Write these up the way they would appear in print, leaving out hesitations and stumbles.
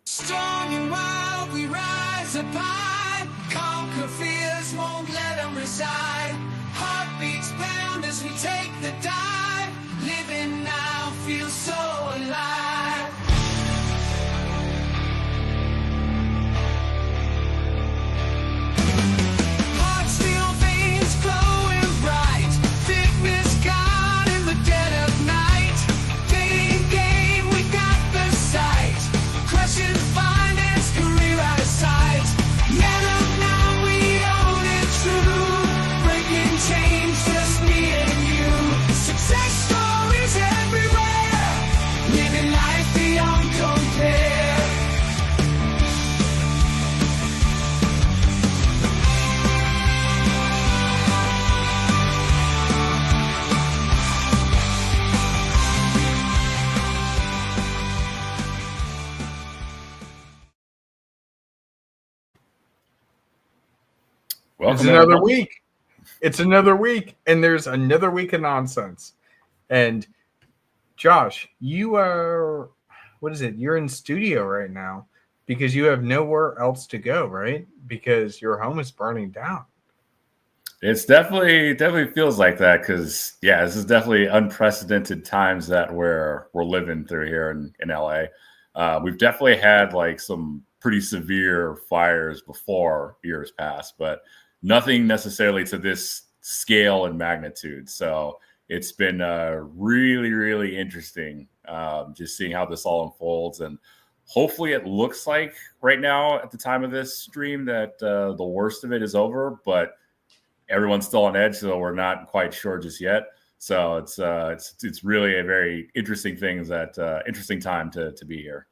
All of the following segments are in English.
Strong and wild, we rise up high. Conquer fears, won't let them reside. Heartbeats pound as we take the dive. Living now feels so alive. Heart steel veins glowing bright. Fitness gone in the dead of night. Fading game, we got the sight. Crushing finance, career out of sight. Man up now, we own it true. Breaking change, just me and you. Success stories everywhere. Living life beyond compare. It's another week. It's another week, and there's another week of nonsense. And Josh, you are, what is it? You're in studio right now because you have nowhere else to go, right? Because your home is burning down. It's definitely feels like that because this is definitely unprecedented times that we're living through here in LA. We've definitely had like some pretty severe fires before years past, but nothing necessarily to this scale and magnitude. So it's been really, really interesting just seeing how this all unfolds. And hopefully it looks like right now at the time of this stream that the worst of it is over, but everyone's still on edge, so we're not quite sure just yet. So it's really a very interesting interesting time to be here.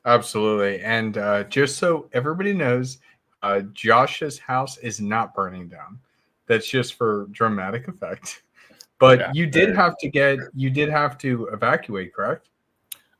Absolutely. And just so everybody knows, Josh's house is not burning down. That's just for dramatic effect. But you did have to evacuate, correct?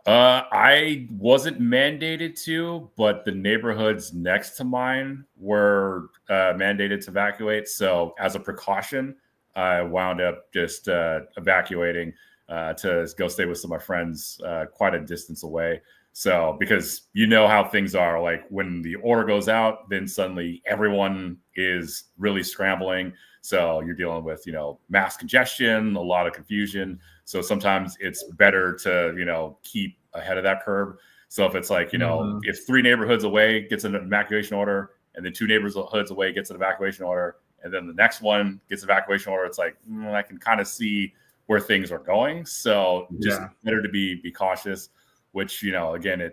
I wasn't mandated to, but the neighborhoods next to mine were mandated to evacuate. So as a precaution, I wound up just evacuating to go stay with some of my friends quite a distance away. So because you know how things are, like when the order goes out, then suddenly everyone is really scrambling. So you're dealing with, mass congestion, a lot of confusion. So sometimes it's better to, keep ahead of that curve. So if it's like, if 3 neighborhoods away gets an evacuation order, and then 2 neighborhoods away gets an evacuation order, and then the next one gets an evacuation order, it's like, I can kind of see where things are going. So just better to be cautious, which, again,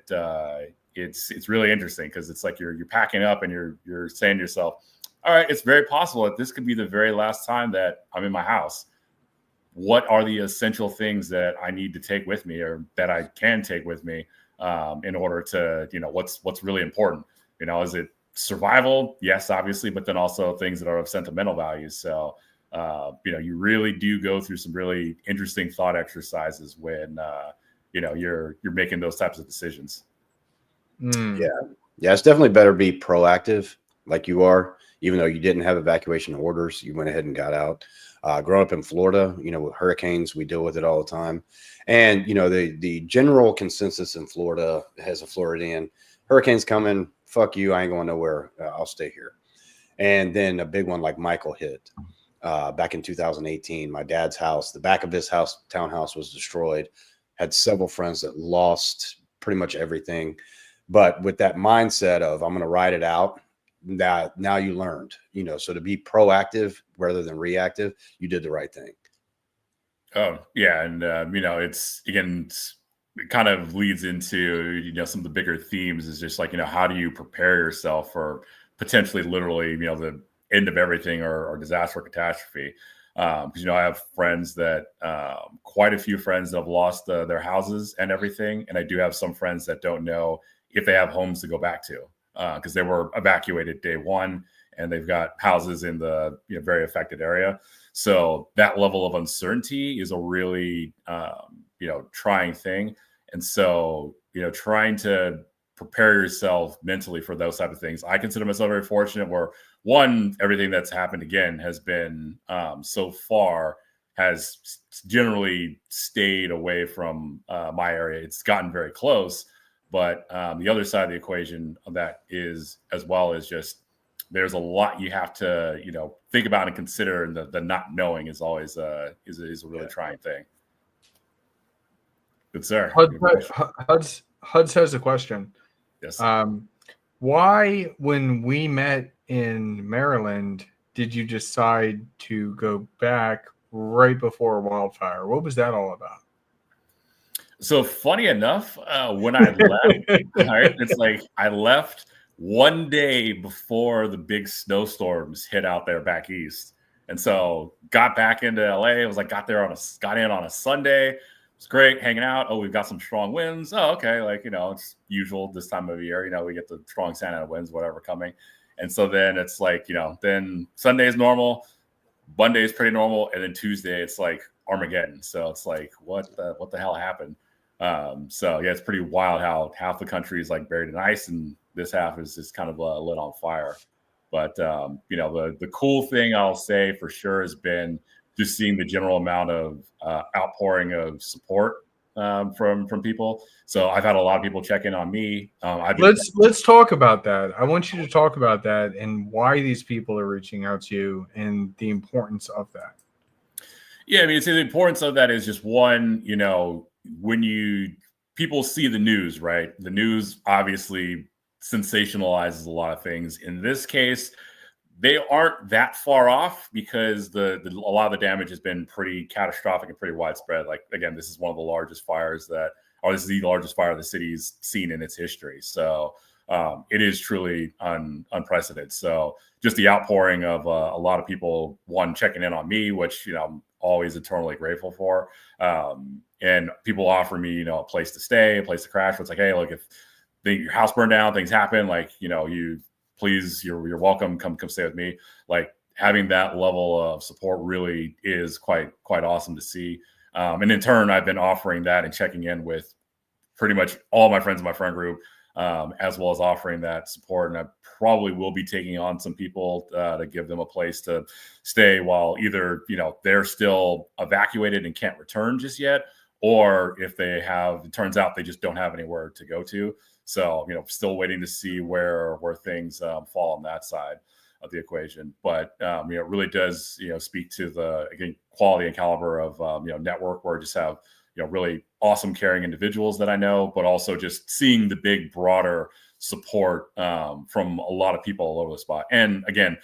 it's really interesting because it's like you're packing up and you're saying to yourself, all right, it's very possible that this could be the very last time that I'm in my house. What are the essential things that I need to take with me or that I can take with me in order to, what's really important? Is it survival? Yes, obviously, but then also things that are of sentimental value. So, you really do go through some really interesting thought exercises when, you're making those types of decisions. Yeah, it's definitely better to be proactive like you are. Even though you didn't have evacuation orders, you went ahead and got out. Growing up in Florida, with hurricanes, we deal with it all the time. And, the general consensus in Florida as a Floridian, hurricanes coming, fuck you, I ain't going nowhere. I'll stay here. And then a big one like Michael hit back in 2018. My dad's house, the back of his house, townhouse was destroyed. Had several friends that lost pretty much everything. But with that mindset of I'm going to ride it out, now you learned, so to be proactive rather than reactive, you did the right thing. Oh yeah. And, it kind of leads into, some of the bigger themes is just like, how do you prepare yourself for potentially literally, the end of everything or disaster or catastrophe? Because, I have friends that quite a few friends that have lost their houses and everything. And I do have some friends that don't know if they have homes to go back to. Because they were evacuated day one and they've got houses in the very affected area. So that level of uncertainty is a really, trying thing. And so, trying to prepare yourself mentally for those type of things. I consider myself very fortunate where everything that's happened again has been so far has generally stayed away from my area. It's gotten very close. But the other side of the equation of that is as well is just there's a lot you have to think about and consider, and the not knowing is always is a really trying thing. Good sir. Huds has a question. Yes. Why, when we met in Maryland, did you decide to go back right before Wildfire? What was that all about? So funny enough, when I left, right, it's like I left one day before the big snowstorms hit out there back east, and so got back into LA. It was like got in on a Sunday. It was great hanging out. Oh, we've got some strong winds. Oh, okay, it's usual this time of year. We get the strong Santa Ana winds, whatever coming, and so then it's like then Sunday is normal, Monday is pretty normal, and then Tuesday it's like Armageddon. So it's like what the hell happened? So yeah, it's pretty wild how half the country is like buried in ice and this half is just kind of lit on fire. But the cool thing I'll say for sure has been just seeing the general amount of outpouring of support from people. So I've had a lot of people check in on me. Let's talk about that. I want you to talk about that and why these people are reaching out to you and the importance of that. Yeah, I mean, the importance of that is just one, when people see the news, right? The news obviously sensationalizes a lot of things. In this case, they aren't that far off because a lot of the damage has been pretty catastrophic and pretty widespread. Like, again, this is one of the largest fires this is the largest fire the city's seen in its history. So it is truly unprecedented. So just the outpouring of a lot of people, one, checking in on me, which, I'm always eternally grateful for. And people offer me, a place to stay, a place to crash. It's like, hey, look, if your house burned down, things happen, like, you're welcome. Come stay with me. Like having that level of support really is quite awesome to see. And in turn, I've been offering that and checking in with pretty much all my friends in my friend group, as well as offering that support. And I probably will be taking on some people to give them a place to stay while either, they're still evacuated and can't return just yet, or if it turns out they just don't have anywhere to go to. So, still waiting to see where things fall on that side of the equation. But, it really does, speak to the, again, quality and caliber of, network where I just have, really awesome, caring individuals that I know, but also just seeing the big, broader support from a lot of people all over the spot. And again,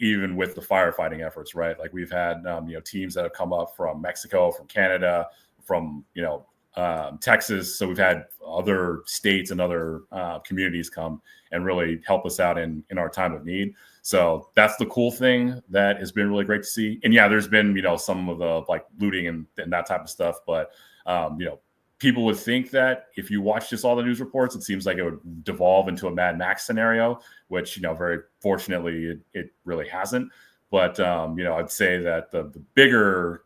even with the firefighting efforts, right? Like we've had, teams that have come up from Mexico, from Canada, from, Texas. So we've had other states and other communities come and really help us out in our time of need. So that's the cool thing that has been really great to see. And yeah, there's been, some of the like looting and that type of stuff. But, people would think that if you watch just all the news reports, it seems like it would devolve into a Mad Max scenario, which, very fortunately it really hasn't. But, I'd say that the bigger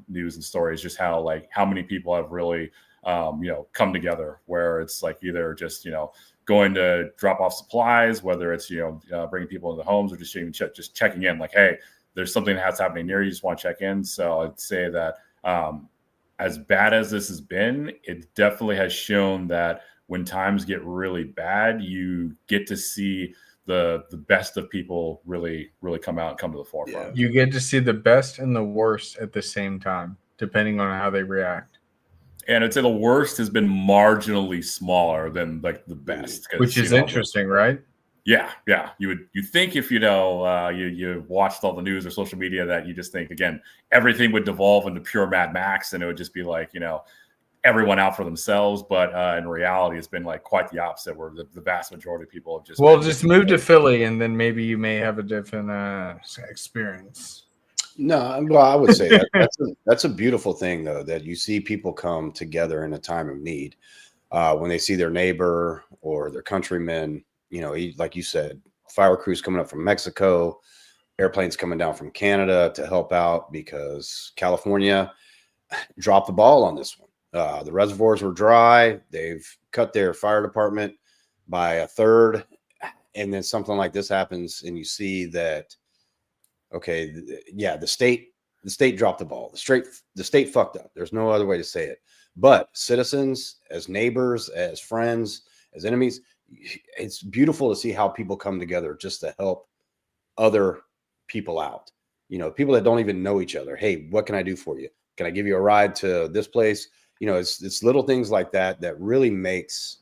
news and story is just how many people have really, come together where it's like either just, going to drop off supplies, whether it's, bringing people into homes or just even just checking in like, hey, there's something that's happening near you. Just want to check in. So I'd say that as bad as this has been, it definitely has shown that when times get really bad, you get to see the best of people really come out and come to the forefront. You get to see the best and the worst at the same time, depending on how they react. And I'd say the worst has been marginally smaller than like the best, which is interesting, right? Yeah. You think if you watched all the news or social media that you just think again everything would devolve into pure Mad Max and it would just be like everyone out for themselves. But in reality, it's been like quite the opposite, where the vast majority of people have just move to Philly, and then maybe you may have a different experience. No, well, I would say that's a beautiful thing, though, that you see people come together in a time of need when they see their neighbor or their countrymen. Like you said, fire crews coming up from Mexico, airplanes coming down from Canada to help out because California dropped the ball on this one. The reservoirs were dry. They've cut their fire department by a third. And then something like this happens and you see that, okay, yeah, the state dropped the ball. The state fucked up. There's no other way to say it. But citizens, as neighbors, as friends, as enemies, it's beautiful to see how people come together just to help other people out. People that don't even know each other. Hey, what can I do for you? Can I give you a ride to this place? It's little things like that that really makes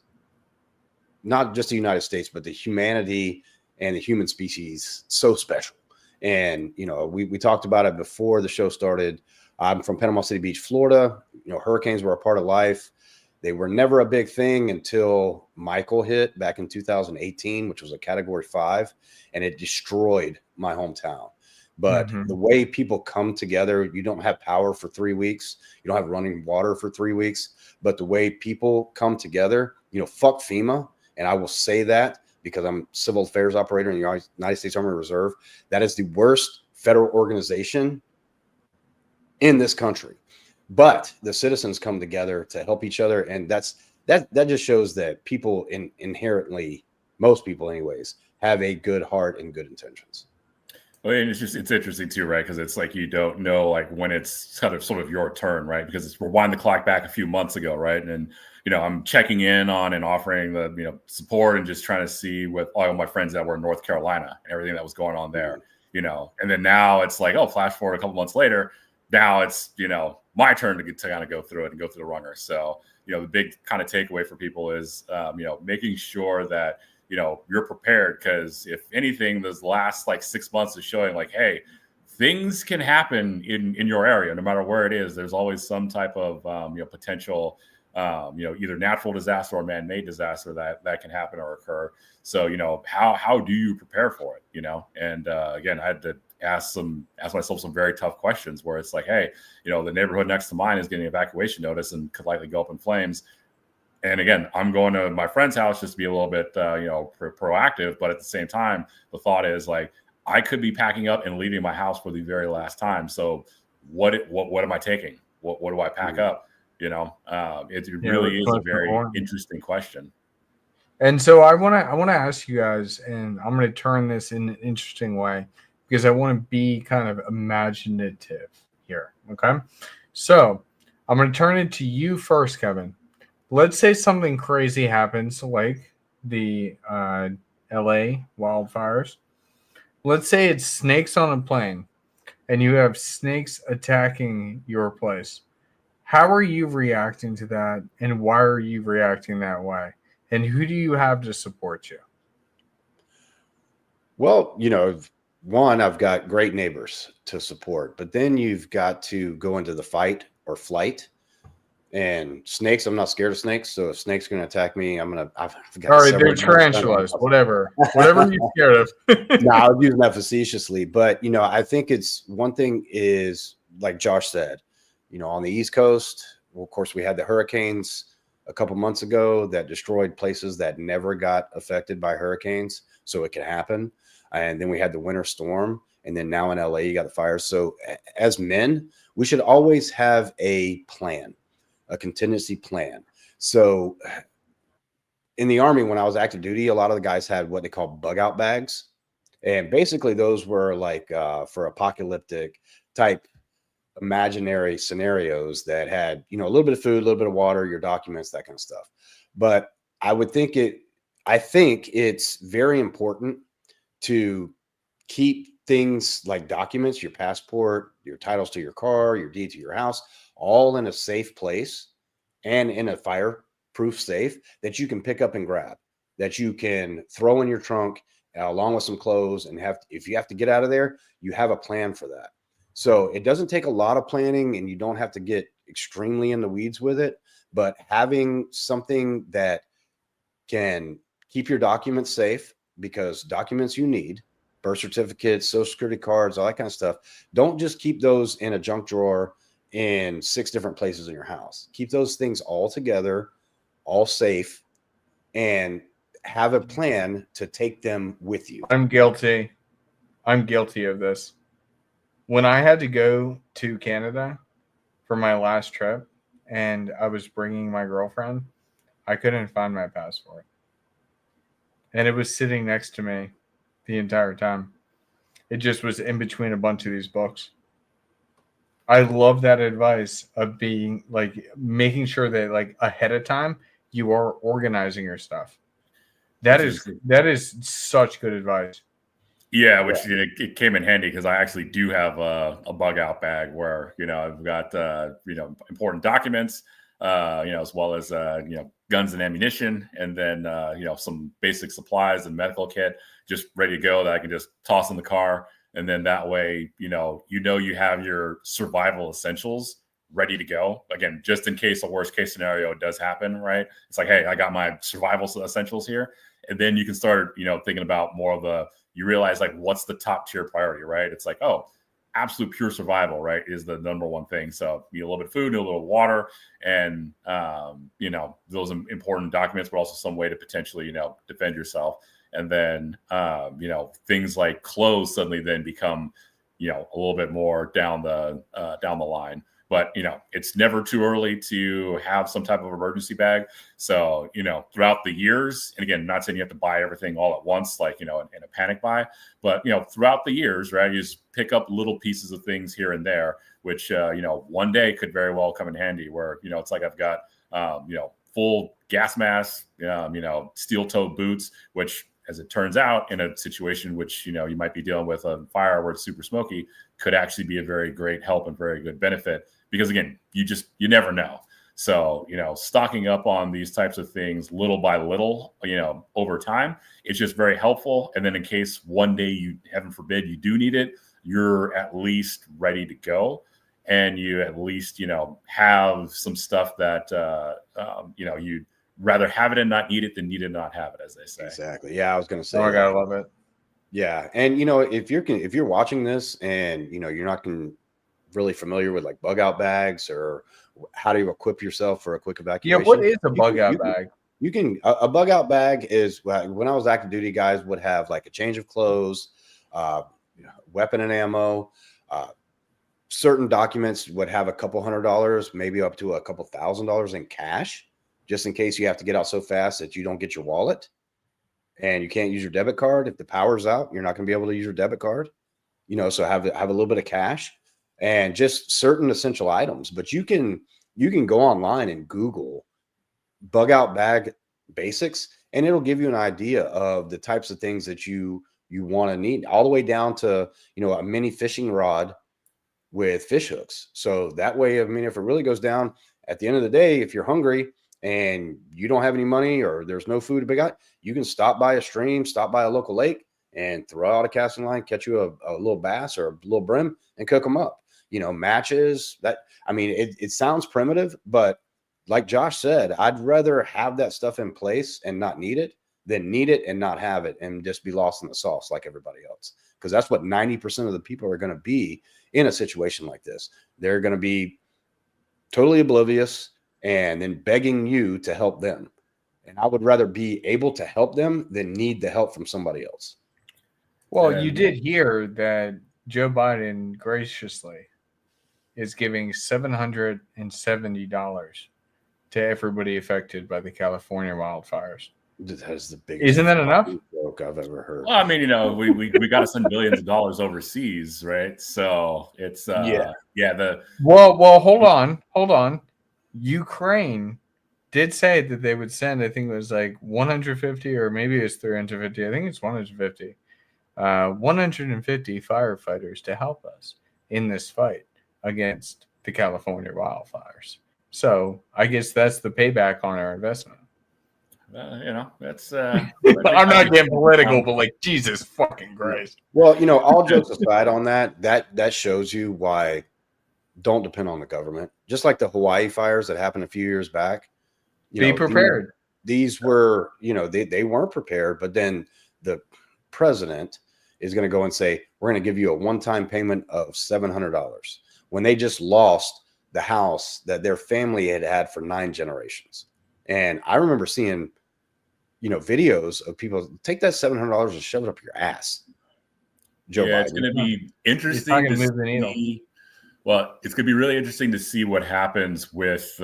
not just the United States, but the humanity and the human species so special. And, we talked about it before the show started. I'm from Panama City Beach, Florida. Hurricanes were a part of life. They were never a big thing until Michael hit back in 2018, which was a Category 5, and it destroyed my hometown. But the way people come together, you don't have power for 3 weeks. You don't have running water for 3 weeks. But the way people come together, fuck FEMA. And I will say that because I'm civil affairs operator in the United States Army Reserve. That is the worst federal organization in this country. But the citizens come together to help each other. And that just shows that people inherently, most people anyways, have a good heart and good intentions. Well, and it's interesting too, right? Because it's like you don't know like when it's sort of your turn, right? Because we're winding the clock back a few months ago, right? And I'm checking in on and offering the support and just trying to see with all my friends that were in North Carolina and everything that was going on there, And then now it's like, oh, flash forward a couple months later, now it's my turn to kind of go through it and go through the runger. So the big kind of takeaway for people is making sure that you're prepared, because if anything, those last like 6 months is showing like, hey, things can happen in your area, no matter where it is. There's always some type of potential, either natural disaster or man-made disaster that can happen or occur. So how do you prepare for it? And again, I had to ask myself some very tough questions where it's like, hey, the neighborhood next to mine is getting an evacuation notice and could likely go up in flames. And again, I'm going to my friend's house just to be a little bit, proactive. But at the same time, the thought is like, I could be packing up and leaving my house for the very last time. So what am I taking? What do I pack up? It really is a very interesting question. And so I want to ask you guys, and I'm going to turn this in an interesting way because I want to be kind of imaginative here. Okay. So I'm going to turn it to you first, Kevin. Let's say something crazy happens, like the LA wildfires. Let's say it's snakes on a plane and you have snakes attacking your place. How are you reacting to that, and why are you reacting that way? And who do you have to support you? Well, one, I've got great neighbors to support, but then you've got to go into the fight or flight. And snakes, I'm not scared of snakes. So if snakes are going to attack me, I've got. All right, they're tarantulas, whatever you're scared of. No, I was using that facetiously, but I think it's one thing is like Josh said, on the East Coast. Well, of course, we had the hurricanes a couple months ago that destroyed places that never got affected by hurricanes, so it can happen. And then we had the winter storm, and then now in LA you got the fires. So as men, we should always have a plan. A contingency plan. So in the Army, when I was active duty, a lot of the guys had what they call bug out bags. And basically those were like for apocalyptic type imaginary scenarios that had, a little bit of food, a little bit of water, your documents, that kind of stuff. But I think it's very important to keep things like documents, your passport, your titles to your car, your deed to your house, all in a safe place and in a fireproof safe that you can pick up and grab, that you can throw in your trunk along with some clothes, and if you have to get out of there, you have a plan for that. So it doesn't take a lot of planning, and you don't have to get extremely in the weeds with it, but having something that can keep your documents safe, because documents you need, birth certificates, social security cards, all that kind of stuff. Don't just keep those in a junk drawer in 6 different places in your house. Keep those things all together, all safe, and have a plan to take them with you. I'm guilty of this. When I had to go to Canada for my last trip and I was bringing my girlfriend, I couldn't find my passport. And it was sitting next to me the entire time. It just was in between a bunch of these books. I love that advice of being like making sure that like ahead of time you are organizing your stuff. That is such good advice. Yeah, which it came in handy because I actually do have a bug out bag where I've got important documents, as well as guns and ammunition, and then some basic supplies and medical kit just ready to go that I can just toss in the car, and then that way you have your survival essentials ready to go. Again, just in case the worst case scenario does happen, right? It's like, hey, I got my survival essentials here, and then you can start thinking about more of the. You realize like what's the top tier priority, right? It's like, oh, absolute pure survival, right, is the number one thing. So you need a little bit of food, a little water, and those important documents, but also some way to potentially defend yourself. And then things like clothes suddenly then become a little bit more down the line. But it's never too early to have some type of emergency bag. So throughout the years, and again, not saying you have to buy everything all at once, like in a panic buy, but throughout the years, right, you just pick up little pieces of things here and there, which one day could very well come in handy. Where it's like I've got full gas mask, steel toe boots, which, as it turns out, in a situation which you might be dealing with a fire where it's super smoky, could actually be a very great help and very good benefit. Because again, you never know. So, stocking up on these types of things little by little, over time, it's just very helpful. And then in case one day you, heaven forbid, you do need it, you're at least ready to go. And you at least, have some stuff that, you'd rather have it and not need it than need it and not have it, as they say. Exactly. Yeah, I was going to say. Oh my God, I love it. Yeah. And, if you're watching this and, you're not really familiar with like bug out bags or how do you equip yourself for a quick evacuation. Yeah, what is a bug out bag? You can a bug out bag is when I was active duty, guys would have like a change of clothes, weapon and ammo. Certain documents would have a couple $100, maybe up to a couple $1,000 in cash, just in case you have to get out so fast that you don't get your wallet and you can't use your debit card. If the power's out, you're not going to be able to use your debit card. So have a little bit of cash. And just certain essential items, but you can go online and Google bug out bag basics, and it'll give you an idea of the types of things that you want to need, all the way down to a mini fishing rod with fish hooks. So that way, if it really goes down at the end of the day, if you're hungry and you don't have any money or there's no food to be got, you can stop by a stream, stop by a local lake, and throw out a casting line, catch you a little bass or a little brim, and cook them up. Matches it sounds primitive, but like Josh said, I'd rather have that stuff in place and not need it than need it and not have it and just be lost in the sauce like everybody else. Because that's what 90% of the people are going to be in a situation like this. They're going to be totally oblivious and then begging you to help them. And I would rather be able to help them than need the help from somebody else. Well, you did hear that Joe Biden graciously is giving $770 to everybody affected by the California wildfires. That is the biggest. Isn't that enough? Joke I've ever heard. Well, we got to send billions of dollars overseas, right? So it's Well, hold on. Ukraine did say that they would send, I think it was like 150 or maybe it's 350. I think it's 150. 150 firefighters to help us in this fight against the California wildfires. So I guess that's the payback on our investment. That's. I'm not getting political, but like Jesus fucking Christ. Well, all jokes aside on that shows you why don't depend on the government. Just like the Hawaii fires that happened a few years back. Be prepared. These were, they weren't prepared, but then the president is going to go and say, we're going to give you a one-time payment of $700 when they just lost the house that their family had for 9 generations. And I remember seeing, videos of people take that $700 and shove it up your ass. Joe Biden. It's going to be interesting to see. Well, it's going to be really interesting to see what happens with,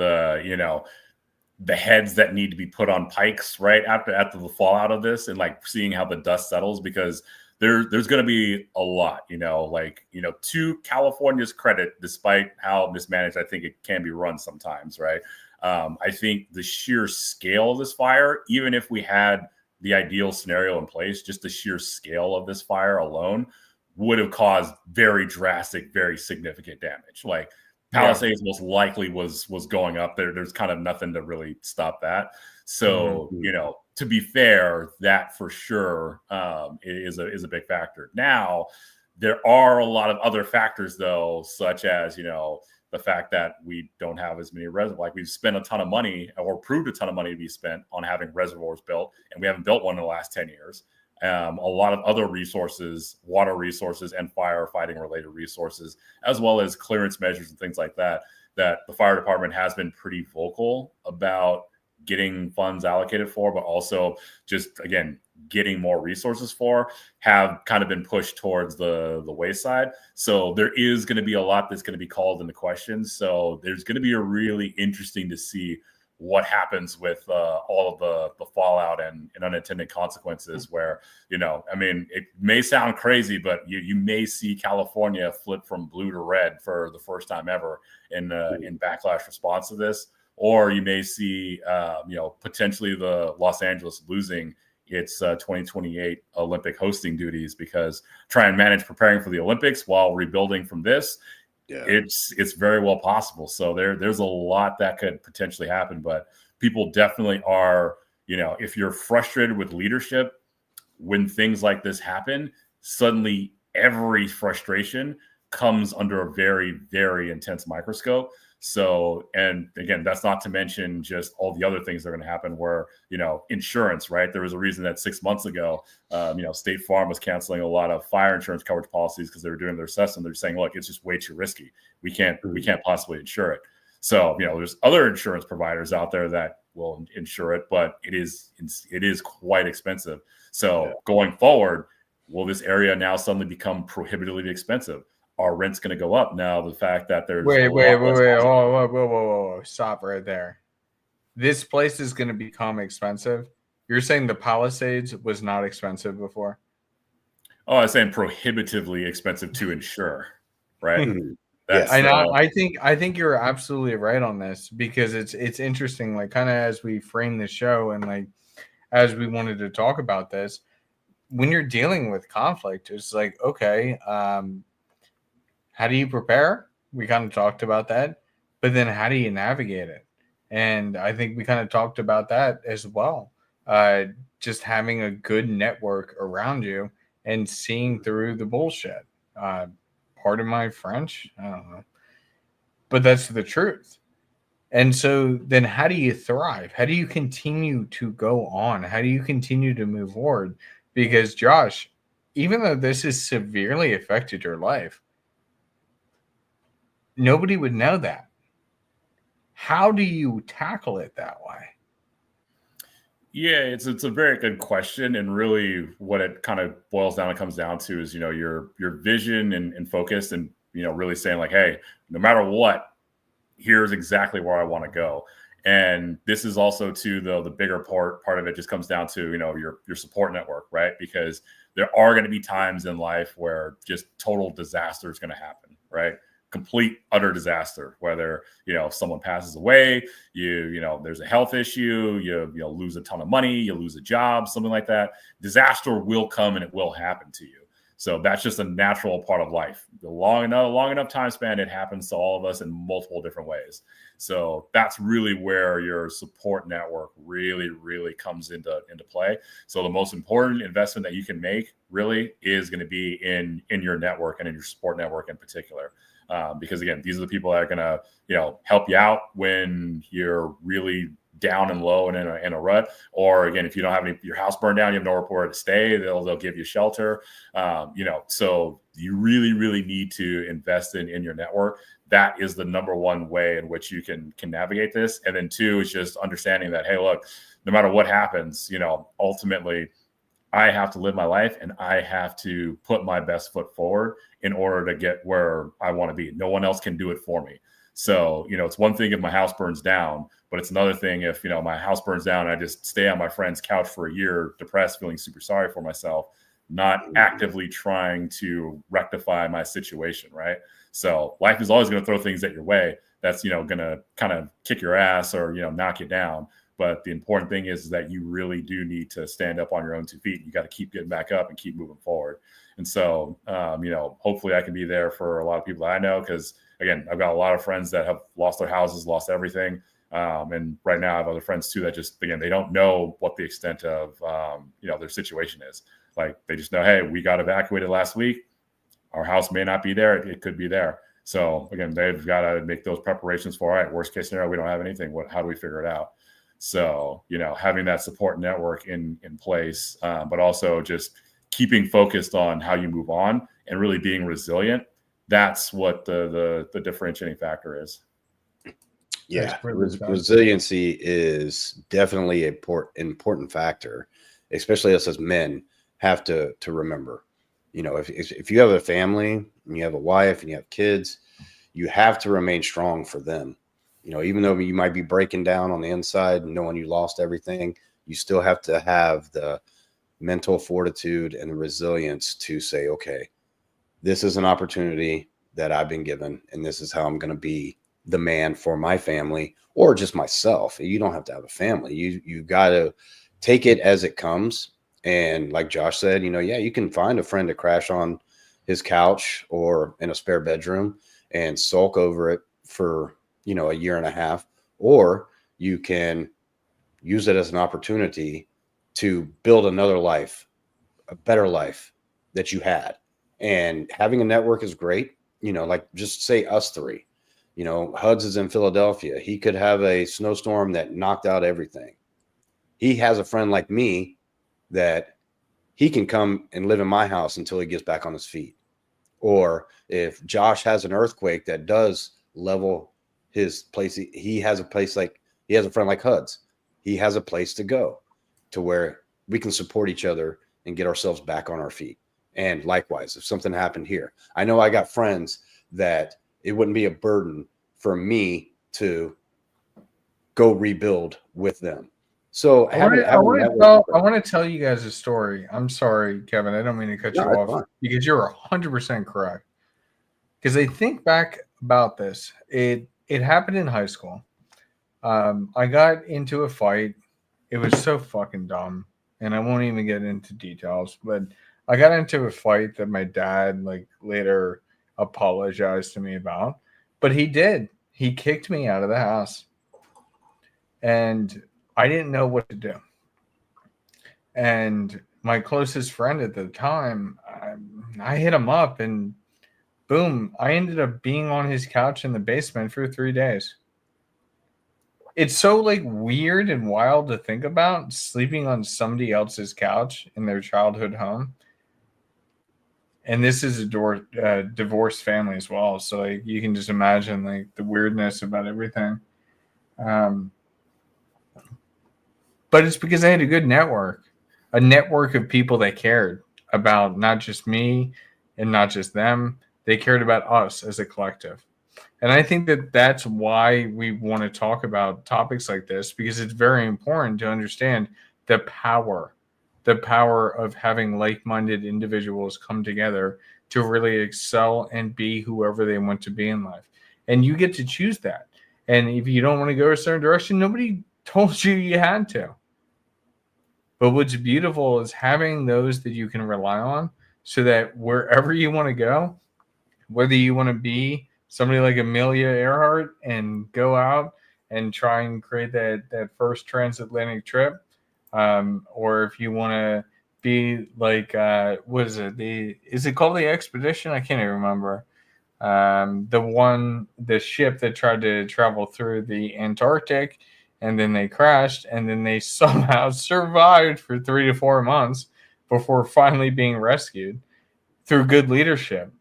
the heads that need to be put on pikes right after the fallout of this, and like seeing how the dust settles, because there's going to be a lot, to California's credit, despite how mismanaged I think it can be run sometimes, right? I think the sheer scale of this fire, even if we had the ideal scenario in place, just the sheer scale of this fire alone would have caused very drastic, very significant damage. Like Palisades most likely was going up there. There's kind of nothing to really stop that. So, to be fair, that for sure is a big factor. Now, there are a lot of other factors, though, such as, the fact that we don't have as many reservoirs. Like we've spent a ton of money or proved a ton of money to be spent on having reservoirs built, and we haven't built one in the last 10 years. A lot of other resources, water resources and firefighting related resources, as well as clearance measures and things like that the fire department has been pretty vocal about getting funds allocated for, but also just, again, getting more resources for, have kind of been pushed towards the wayside. So there is going to be a lot that's going to be called into question. So there's going to be a really interesting to see what happens with all of the fallout and unintended consequences where, it may sound crazy, but you may see California flip from blue to red for the first time ever in backlash response to this. Or you may see, potentially the Los Angeles losing its 2028 Olympic hosting duties, because try and manage preparing for the Olympics while rebuilding from this, it's very well possible. So there's a lot that could potentially happen, but people definitely are, if you're frustrated with leadership, when things like this happen, suddenly every frustration comes under a very, very intense microscope. So, and again, that's not to mention just all the other things that are going to happen where, insurance, right? There was a reason that 6 months ago, State Farm was canceling a lot of fire insurance coverage policies because they were doing their assessment. They're saying, look, it's just way too risky. We can't possibly insure it. So, there's other insurance providers out there that will insure it, but it is quite expensive. So going forward, will this area now suddenly become prohibitively expensive? Our rent's going to go up now. The fact that there's wait, whoa, stop right there. This place is going to become expensive. You're saying the Palisades was not expensive before? Oh, I was saying prohibitively expensive to insure, right? Yes. I think you're absolutely right on this, because it's interesting, like kind of as we frame the show and like as we wanted to talk about this, when you're dealing with conflict, it's like, okay, how do you prepare? We kind of talked about that, but then how do you navigate it? And I think we kind of talked about that as well. Just having a good network around you and seeing through the bullshit. Pardon my French, I don't know, but that's the truth. And so then how do you thrive? How do you continue to go on? How do you continue to move forward? Because Josh, even though this has severely affected your life, nobody would know that. How do you tackle it that way? Yeah, it's a very good question, and really what it kind of boils down and comes down to is your vision and focus, and really saying like, hey, no matter what, here's exactly where I want to go. And this is also too the bigger part of it just comes down to your support network, right? Because there are going to be times in life where just total disaster is going to happen, right? Complete utter disaster, whether someone passes away, there's a health issue, you lose a ton of money, you lose a job, something like that. Disaster will come and it will happen to you. So that's just a natural part of life. The long enough time span, it happens to all of us in multiple different ways. So that's really where your support network really, really comes into play. So the most important investment that you can make really is going to be in your network and in your support network in particular. Because again, these are the people that are going to, help you out when you're really down and low and in a rut. Or again, if you don't have your house burned down, you have nowhere to stay, they'll give you shelter. So you really, really need to invest in your network. That is the number one way in which you can navigate this. And then two is just understanding that, hey, look, no matter what happens, ultimately I have to live my life and I have to put my best foot forward in order to get where I want to be. No one else can do it for me. So, it's one thing if my house burns down, but it's another thing if, my house burns down and I just stay on my friend's couch for a year, depressed, feeling super sorry for myself. not actively trying to rectify my situation, right? So life is always going to throw things at your way that's, going to kind of kick your ass or, knock you down. But the important thing is that you really do need to stand up on your own 2 feet. You got to keep getting back up and keep moving forward. And so, hopefully I can be there for a lot of people that I know, because again, I've got a lot of friends that have lost their houses, lost everything. And right now I have other friends too that just, again, they don't know what the extent of, their situation is. Like, they just know, hey, we got evacuated last week. Our house may not be there. It could be there. So again, they've got to make those preparations for, all right, worst case scenario, we don't have anything. How do we figure it out? So, having that support network in place, but also just keeping focused on how you move on and really being resilient. That's what the differentiating factor is. Yeah, resiliency is definitely an important factor, especially us as men have to remember. If you have a family and you have a wife and you have kids, you have to remain strong for them. Even though you might be breaking down on the inside and knowing you lost everything, you still have to have the mental fortitude and the resilience to say, okay, this is an opportunity that I've been given, and this is how I'm going to be the man for my family or just myself. You don't have to have a family. You got to take it as it comes. And like Josh said, you can find a friend to crash on his couch or in a spare bedroom and sulk over it for, a year and a half, or you can use it as an opportunity to build another life, a better life that you had. And having a network is great. Like just say us three, Huds is in Philadelphia. He could have a snowstorm that knocked out everything. He has a friend like me that he can come and live in my house until he gets back on his feet. Or if Josh has an earthquake that does level his place, he has a place, like he has a friend like Huds. He has a place to go to where we can support each other and get ourselves back on our feet. And likewise, if something happened here, I know I got friends that it wouldn't be a burden for me to go rebuild with them. So I want to tell you guys a story. I'm sorry, Kevin. I don't mean to cut you off, fine, because you're 100% correct. Because I think back about this, it happened in high school. I got into a fight. It was so fucking dumb, and I won't even get into details. But I got into a fight that my dad later apologized to me about. But he did. He kicked me out of the house, and I didn't know what to do. And my closest friend at the time, I hit him up, and boom, I ended up being on his couch in the basement for 3 days. It's so weird and wild to think about, sleeping on somebody else's couch in their childhood home. And this is a divorced family as well. So you can just imagine the weirdness about everything. But it's because I had a good network, a network of people that cared about not just me and not just them. They cared about us as a collective. And I think that that's why we want to talk about topics like this, because it's very important to understand the power of having like-minded individuals come together to really excel and be whoever they want to be in life. And you get to choose that. And if you don't want to go a certain direction, nobody told you you had to. But what's beautiful is having those that you can rely on, so that wherever you want to go, whether you want to be somebody like Amelia Earhart and go out and try and create that first transatlantic trip, or if you want to be what is it? Is it called the Expedition? I can't even remember. The ship that tried to travel through the Antarctic, and then they crashed, and then they somehow survived for 3 to 4 months before finally being rescued through good leadership.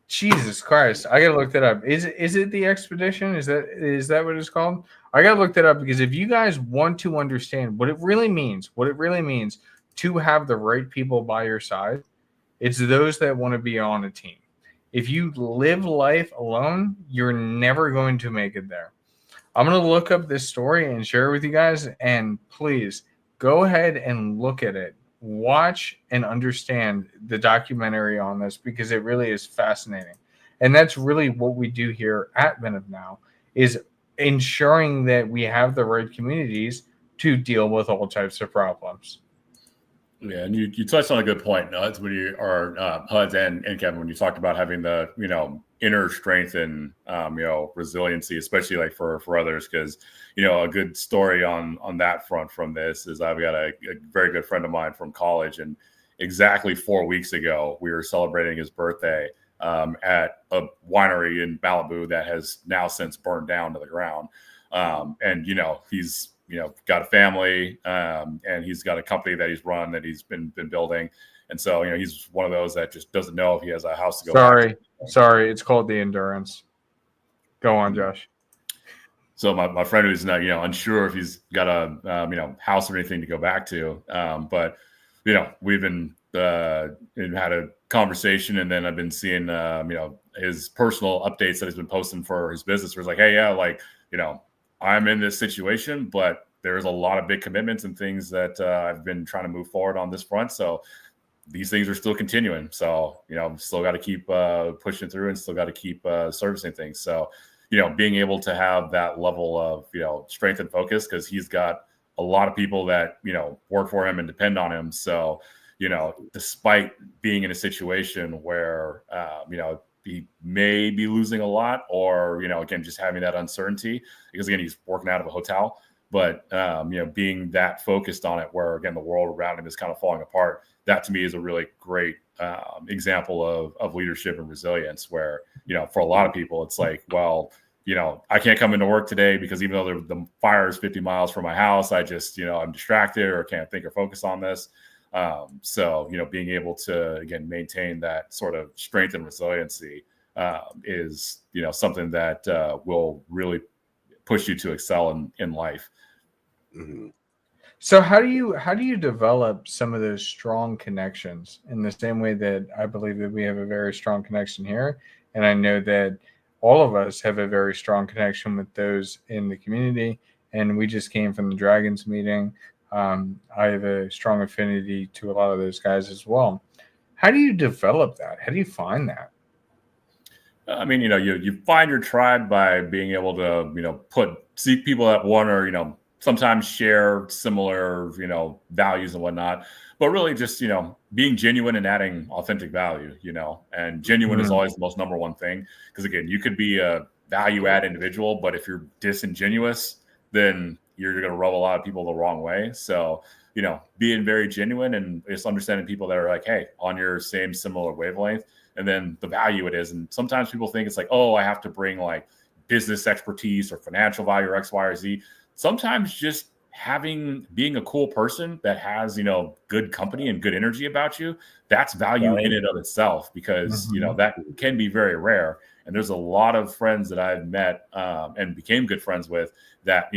Jesus Christ, I gotta look that up. Is it the Expedition? Is that what it's called? I gotta look that up, because if you guys want to understand what it really means to have the right people by your side, it's those that want to be on a team. If you live life alone, you're never going to make it there. I'm gonna look up this story and share it with you guys, and please go ahead and look at it watch and understand the documentary on this because it really is fascinating. And that's really what we do here at Venom Now is ensuring that we have the right communities to deal with all types of problems. Yeah, and you touched on a good point, Nuts, when you are HUDs and Kevin, when you talked about having the inner strength and resiliency, especially like for others, because a good story on that front from this is I've got a very good friend of mine from college, and exactly 4 weeks ago we were celebrating his birthday at a winery in Malibu that has now since burned down to the ground, and he's got a family, and he's got a company that he's run that he's been building. And so, he's one of those that just doesn't know if he has a house to go back to. Sorry. It's called the Endurance. Go on, Josh. So my friend who's not, unsure if he's got a, house or anything to go back to. But, we've been, had a conversation, and then I've been seeing, his personal updates that he's been posting for his business where he's like, hey, yeah, like, I'm in this situation, but there's a lot of big commitments and things that I've been trying to move forward on this front. So these things are still continuing. So, still got to keep pushing through and still got to keep servicing things. So, being able to have that level of, strength and focus, because he's got a lot of people that, work for him and depend on him. So, despite being in a situation where, he may be losing a lot, or again, just having that uncertainty, because again, he's working out of a hotel, but being that focused on it, where again the world around him is kind of falling apart. That to me is a really great example of leadership and resilience, where for a lot of people it's like, well, I can't come into work today because even though the fire is 50 miles from my house, I just I'm distracted or can't think or focus on this. So, being able to, again, maintain that sort of strength and resiliency is, something that will really push you to excel in life. Mm-hmm. So how do you develop some of those strong connections in the same way that I believe that we have a very strong connection here? And I know that all of us have a very strong connection with those in the community. And we just came from the Dragons meeting. I have a strong affinity to a lot of those guys as well. How do you develop that? How do you find that? I mean, you find your tribe by being able to, see people that want to, sometimes share similar, values and whatnot, but really just, being genuine and adding authentic value, and genuine is always the most number one thing. Because again, you could be a value add individual, but if you're disingenuous, then you're going to rub a lot of people the wrong way. So, being very genuine and just understanding people that are like, hey, on your same similar wavelength, and then the value it is. And sometimes people think it's like, oh, I have to bring like business expertise or financial value or X, Y, or Z. Sometimes just being a cool person that has, good company and good energy about you, that's value in and of itself, because, that can be very rare. And there's a lot of friends that I've met and became good friends with that,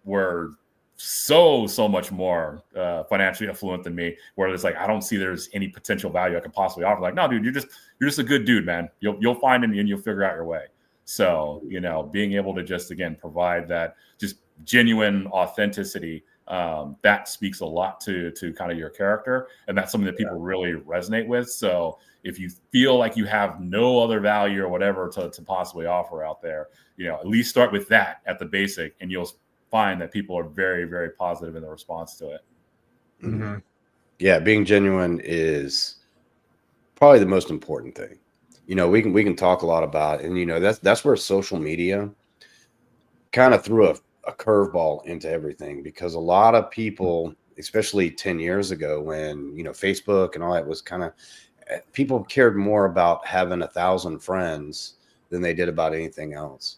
were so much more financially affluent than me, where it's like, I don't see there's any potential value I could possibly offer. Like, no, dude, you're just a good dude, man. You'll find it and you'll figure out your way. So, being able to just, again, provide that just genuine authenticity, that speaks a lot to kind of your character. And that's something that people really resonate with. So if you feel like you have no other value or whatever to possibly offer out there, at least start with that at the basic, and you'll find that people are very, very positive in their response to it. Mm-hmm. Yeah, being genuine is probably the most important thing. We can talk a lot about it, and that's where social media kind of threw a curveball into everything, because a lot of people, especially 10 years ago when Facebook and all that was kind of, people cared more about having 1,000 friends than they did about anything else.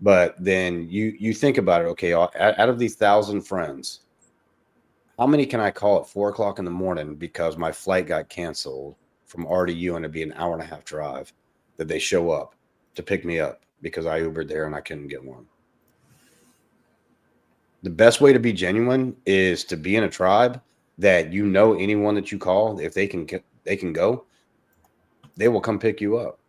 But then you think about it, okay, out of these 1,000 friends, how many can I call at 4 o'clock in the morning because my flight got canceled from RDU and it'd be an hour and a half drive, that they show up to pick me up because I Ubered there and I couldn't get one? The best way to be genuine is to be in a tribe that anyone that you call, if they can go, they will come pick you up,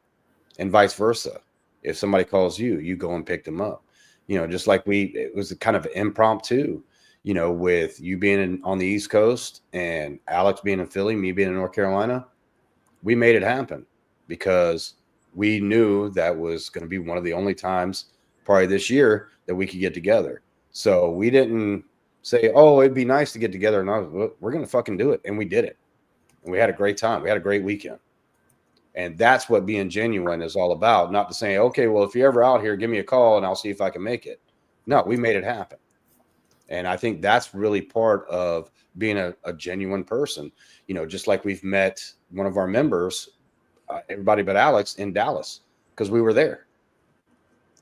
and vice versa. If somebody calls you, you go and pick them up. Just like it was kind of impromptu. you know, with you being on the East Coast and Alex being in Philly, me being in North Carolina, we made it happen because we knew that was going to be one of the only times probably this year that we could get together. So we didn't say, oh, it'd be nice to get together. And we're going to fucking do it. And we did it. And we had a great time. We had a great weekend. And that's what being genuine is all about. Not to say, okay, well, if you're ever out here, give me a call and I'll see if I can make it. No, we made it happen. And I think that's really part of being a genuine person. You know, just like we've met one of our members, everybody but Alex, in Dallas, because we were there.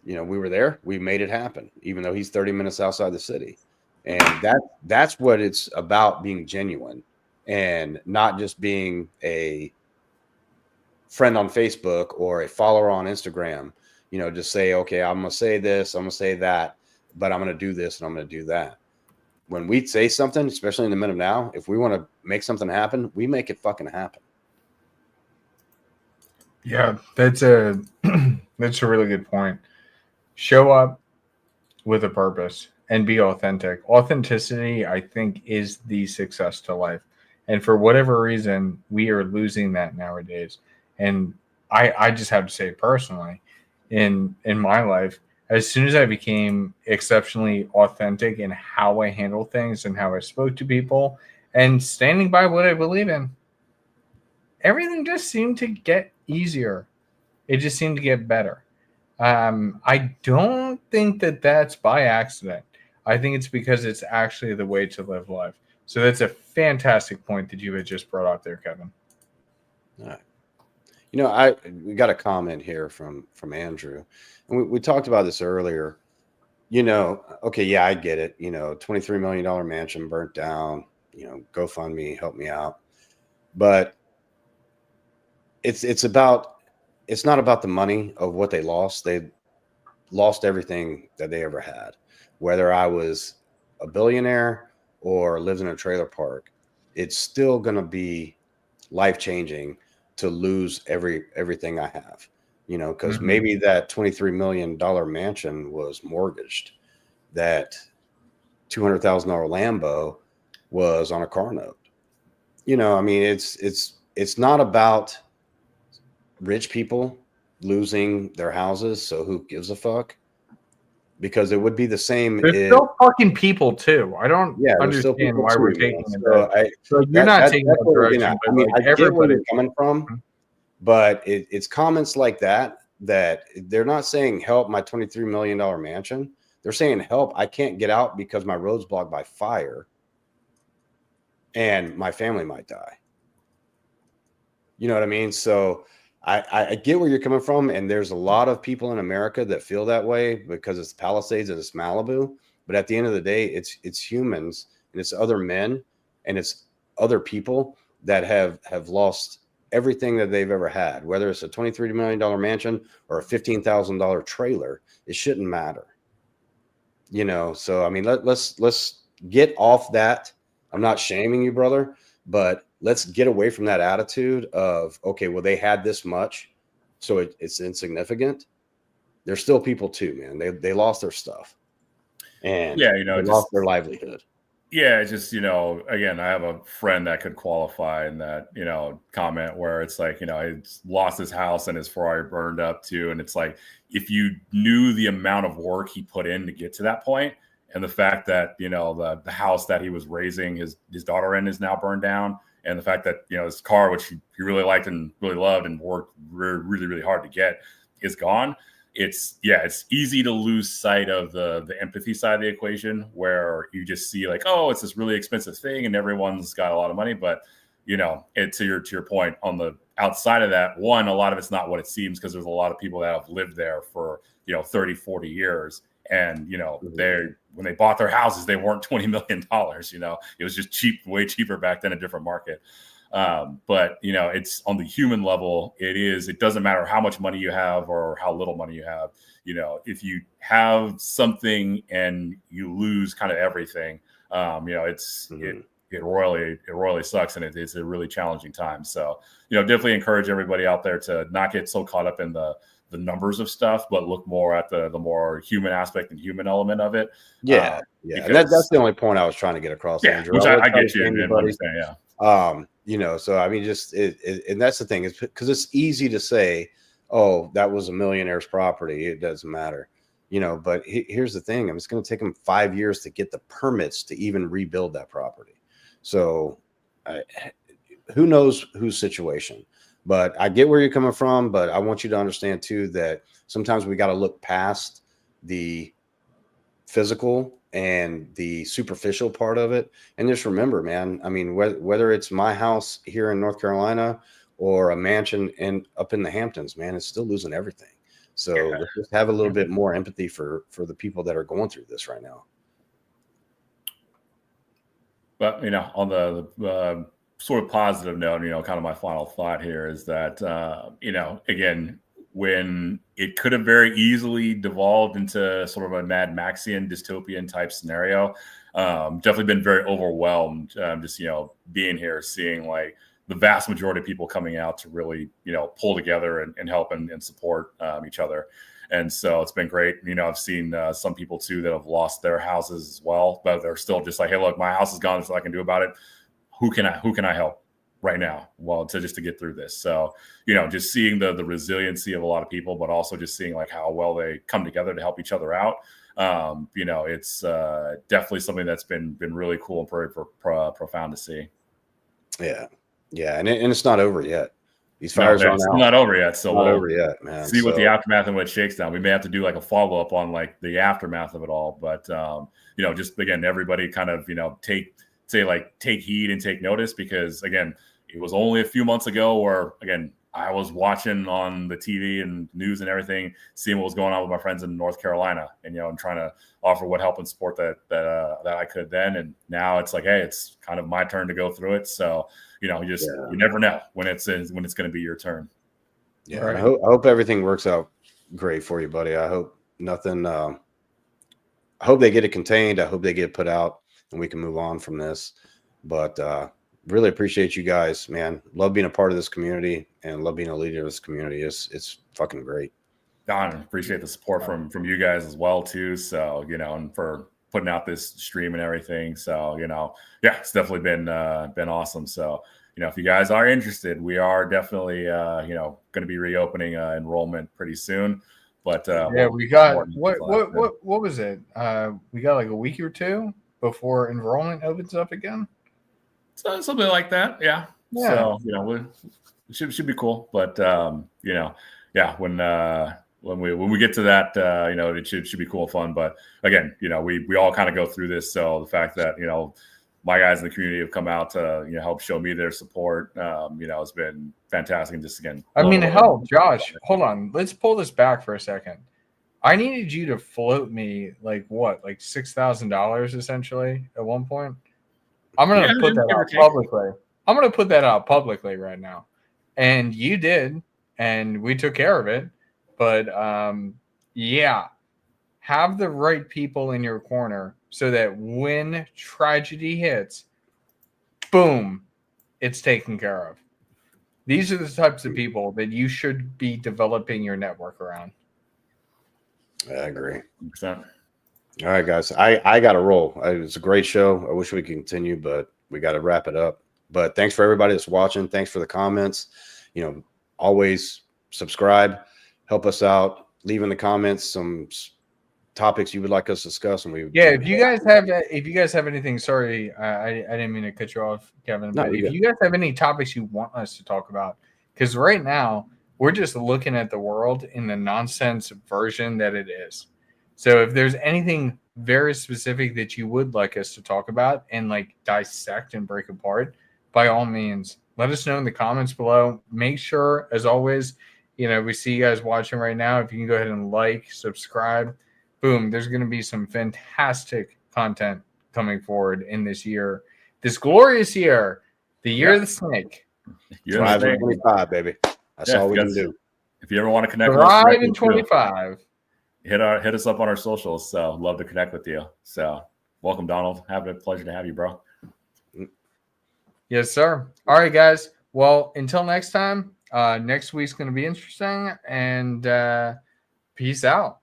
You know, we were there. We made it happen, even though he's 30 minutes outside the city. And that's what it's about, being genuine and not just being a friend on Facebook or a follower on Instagram. You know, just say, okay, I'm going to say this, I'm going to say that, but I'm going to do this and I'm going to do that. When we say something, especially in the Men of Now, if we want to make something happen, we make it fucking happen. Yeah, that's a really good point. Show up with a purpose and be authentic. Authenticity, I think, is the success to life. And for whatever reason, we are losing that nowadays. And I just have to say personally, in my life, as soon as I became exceptionally authentic in how I handle things and how I spoke to people and standing by what I believe in, everything just seemed to get easier. It just seemed to get better. I don't think that that's by accident. I think it's because it's actually the way to live life. So that's a fantastic point that you had just brought out there, Kevin. All right. You know, we got a comment here from Andrew, and we talked about this earlier. You know, okay, yeah, I get it. You know, $23 million mansion burnt down. You know, GoFundMe, help me out. But it's not about the money of what they lost. They lost everything that they ever had. Whether I was a billionaire or lived in a trailer park, it's still going to be life-changing to lose everything I have, you know, because maybe that $23 million mansion was mortgaged, that $200,000 Lambo was on a car note. You know, I mean, it's not about rich people losing their houses. So who gives a fuck? Because it would be the same. There's still fucking people too. I don't understand why we're taking it. So you're not taking that direction. I mean, I get where you're coming from, but it's comments like that they're not saying help my $23 million mansion. They're saying help, I can't get out because my road's blocked by fire and my family might die. You know what I mean? So I get where you're coming from, and there's a lot of people in America that feel that way because it's Palisades and it's Malibu. But at the end of the day, it's humans and it's other men and it's other people that have lost everything that they've ever had, whether it's a $23 million mansion or a $15,000 trailer. It shouldn't matter, you know. So I mean, let's get off that. I'm not shaming you, brother, but let's get away from that attitude of, okay, well, they had this much, so it's insignificant. They're still people too, man. They lost their stuff, and yeah, you know, they lost their livelihood. Yeah, it's just, you know, again, I have a friend that could qualify in that, you know, comment where it's like, you know, he's lost his house and his Ferrari burned up too. And it's like, if you knew the amount of work he put in to get to that point, and the fact that, you know, the house that he was raising his daughter in is now burned down, and the fact that, you know, his car, which he really liked and really loved and worked really, really hard to get, is gone. It's easy to lose sight of the empathy side of the equation, where you just see like, oh, it's this really expensive thing and everyone's got a lot of money. But, you know, to your point, on the outside of that, one, a lot of it's not what it seems, because there's a lot of people that have lived there for, you know, 30, 40 years. And, you know, when they bought their houses, they weren't $20 million, you know, it was just cheap, way cheaper back then, a different market. But, you know, it's on the human level. It doesn't matter how much money you have or how little money you have. You know, if you have something and you lose kind of everything, you know, it royally sucks, and it's a really challenging time. So, you know, definitely encourage everybody out there to not get so caught up in the the numbers of stuff, but look more at the more human aspect and human element of it. Yeah. Because, and that's the only point I was trying to get across, yeah, Andrew. which I get you and and understand. Yeah. So I mean, just and that's the thing, is because it's easy to say, oh, that was a millionaire's property, it doesn't matter, but here's the thing, it's going to take them 5 years to get the permits to even rebuild that property. So who knows whose situation. But I get where you're coming from, but I want you to understand too that sometimes we got to look past the physical and the superficial part of it. And just remember, man, I mean, whether it's my house here in North Carolina or a mansion up in the Hamptons, man, it's still losing everything. So let's just have a little bit more empathy for the people that are going through this right now. But, on the sort of positive note, kind of my final thought here is that, again, when it could have very easily devolved into sort of a Mad Maxian dystopian type scenario, definitely been very overwhelmed. Just, being here, seeing like the vast majority of people coming out to really, pull together and help and support each other. And so it's been great. I've seen some people too that have lost their houses as well, but they're still just like, hey, look, my house is gone. There's nothing I can do about it. Who can I help right now? Well, to get through this. So, just seeing the resiliency of a lot of people, but also just seeing like how well they come together to help each other out. It's definitely something that's been really cool and very profound to see. Yeah. Yeah. And it's not over yet. These fires aren't out. Not over yet. So not over yet, man. See what the aftermath and what shakes down. We may have to do like a follow-up on like the aftermath of it all. But, just again, everybody kind of, take heed and take notice, because again, it was only a few months ago where, again, I was watching on the TV and news and everything, seeing what was going on with my friends in North Carolina, and and trying to offer what help and support that I could then. And now it's like, hey, it's kind of my turn to go through it. So you never know when it's going to be your turn. Yeah, right. I hope everything works out great for you, buddy. I hope nothing. I hope they get it contained. I hope they get put out, and we can move on from this. But really appreciate you guys, man. Love being a part of this community and love being a leader of this community. It's fucking great. Don, appreciate the support from you guys as well too. So, and for putting out this stream and everything. So, it's definitely been awesome. So, if you guys are interested, we are definitely, going to be reopening enrollment pretty soon. But we got what was it? We got like a week or two before enrollment opens up again. So something like that, yeah. So it should be cool, but when we get to that, it should be cool and fun. But again, we all kind of go through this. So the fact that my guys in the community have come out to help show me their support, has been fantastic. And just again, hell, Josh, hold on, let's pull this back for a second. I needed you to float me like $6,000 essentially at one point. I'm going to put that out publicly. I'm going to put that out publicly right now. And you did, and we took care of it. But, have the right people in your corner so that when tragedy hits, boom, it's taken care of. These are the types of people that you should be developing your network around. I agree. 100%. All right, guys. I got to roll. It was a great show. I wish we could continue, but we got to wrap it up. But thanks for everybody that's watching. Thanks for the comments. Always subscribe, help us out, leave in the comments some topics you would like us to discuss. And if you guys have anything, sorry, I didn't mean to cut you off, Kevin. No, but if you guys have any topics you want us to talk about, because right now we're just looking at the world in the nonsense version that it is. So if there's anything very specific that you would like us to talk about and like dissect and break apart, by all means, let us know in the comments below. Make sure, as always, we see you guys watching right now. If you can go ahead and like, subscribe, boom, there's going to be some fantastic content coming forward in this year, this glorious year, the year of the snake. 2025, baby. That's all we can do. If you ever want to connect with us, Thrive in 25. Hit us up on our socials. So love to connect with you. So welcome, Donald. Have a pleasure to have you, bro. Yes, sir. All right, guys. Well, until next time, Next week's going to be interesting. And peace out.